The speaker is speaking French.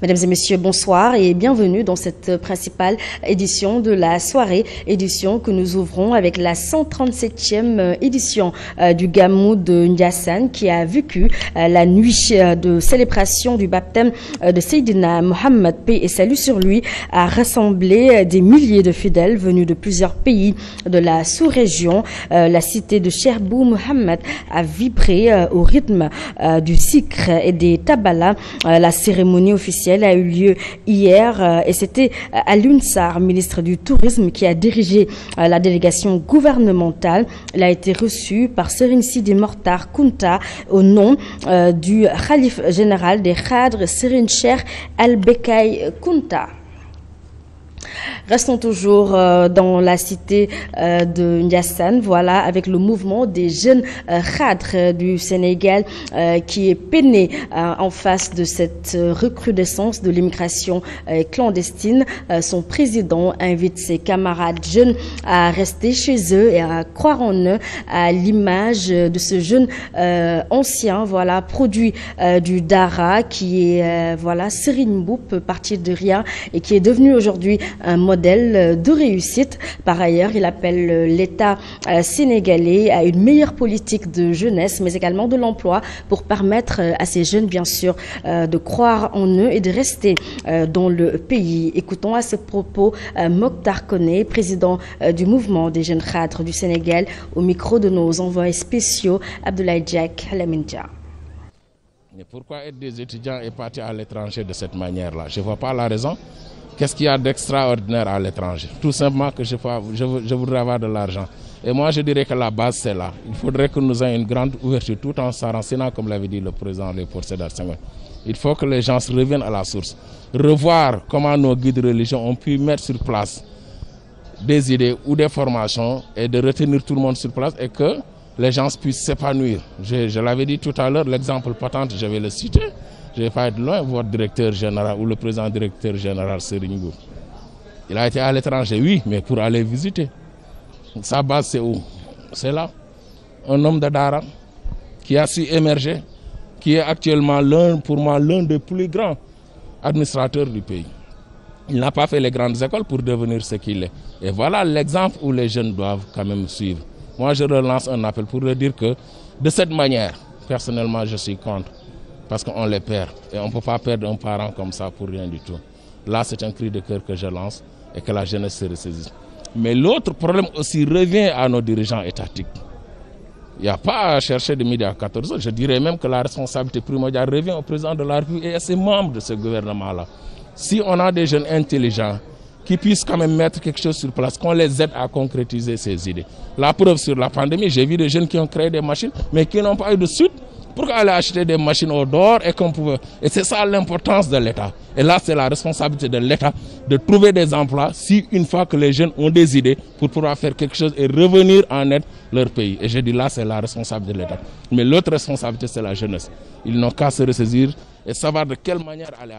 Mesdames et messieurs, bonsoir et bienvenue dans cette principale édition de la soirée, édition que nous ouvrons avec la 137e édition du Gamou de Ndiassane qui a vécu la nuit de célébration du baptême de Seydina Mohamed, paix et salut sur lui, a rassemblé des milliers de fidèles venus de plusieurs pays de la sous-région. La cité de Cherbou Mohamed a vibré au rythme du sikr et des tabala. La cérémonie officielle a eu lieu hier et c'était Alioune Sarr, ministre du Tourisme, qui a dirigé la délégation gouvernementale. Elle a été reçue par Serigne Sidi Mokhtar Kounta au nom du Khalif général des Khadres, Serigne Cheikh Al Bekkay Kounta. Restons toujours dans la cité de Ndiassane, voilà, avec le mouvement des jeunes khadres du Sénégal qui est peiné en face de cette recrudescence de l'immigration clandestine. Son président invite ses camarades jeunes à rester chez eux et à croire en eux, à l'image de ce jeune ancien, voilà, produit du Dara, qui est voilà, Serigne Mboup, parti de rien et qui est devenu aujourd'hui un modèle de réussite. Par ailleurs, il appelle l'État sénégalais à une meilleure politique de jeunesse, mais également de l'emploi pour permettre à ces jeunes, bien sûr, de croire en eux et de rester dans le pays. Écoutons à ce propos Mokhtar Koné, président du mouvement des jeunes khadres du Sénégal, au micro de nos envoyés spéciaux Abdoulaye Diak Lamindja. Mais pourquoi être des étudiants et partir à l'étranger de cette manière-là? Je ne vois pas la raison. Qu'est-ce qu'il y a d'extraordinaire à l'étranger? Tout simplement que je voudrais avoir de l'argent. Et moi, je dirais que la base, c'est là. Il faudrait que nous ayons une grande ouverture tout en s'arrangeant, comme l'avait dit le président Léopold Sédar Senghor. Il faut que les gens reviennent à la source. Revoir comment nos guides religieux ont pu mettre sur place des idées ou des formations et de retenir tout le monde sur place et que les gens puissent s'épanouir. Je l'avais dit tout à l'heure, l'exemple patent, je vais le citer. Je ne vais pas être loin, votre directeur général ou le président directeur général Serigne Mboup. Il a été à l'étranger, oui, mais pour aller visiter. Sa base, c'est où? C'est là. Un homme de Dara qui a su émerger, qui est actuellement pour moi l'un des plus grands administrateurs du pays. Il n'a pas fait les grandes écoles pour devenir ce qu'il est. Et voilà l'exemple où les jeunes doivent quand même suivre. Moi, je relance un appel pour leur dire que de cette manière, personnellement, je suis contre. Parce qu'on les perd. Et on ne peut pas perdre un parent comme ça pour rien du tout. Là, c'est un cri de cœur que je lance et que la jeunesse se ressaisisse. Mais l'autre problème aussi revient à nos dirigeants étatiques. Il n'y a pas à chercher de midi à 14 heures. Je dirais même que la responsabilité primordiale revient au président de la République et à ses membres de ce gouvernement-là. Si on a des jeunes intelligents qui puissent quand même mettre quelque chose sur place, qu'on les aide à concrétiser ces idées. La preuve sur la pandémie, j'ai vu des jeunes qui ont créé des machines, mais qui n'ont pas eu de suite. Pourquoi aller acheter des machines au dehors et qu'on pouvait... Et c'est ça l'importance de l'État. Et là, c'est la responsabilité de l'État de trouver des emplois si une fois que les jeunes ont des idées pour pouvoir faire quelque chose et revenir en aide leur pays. Et je dis là, c'est la responsabilité de l'État. Mais l'autre responsabilité, c'est la jeunesse. Ils n'ont qu'à se ressaisir et savoir de quelle manière aller.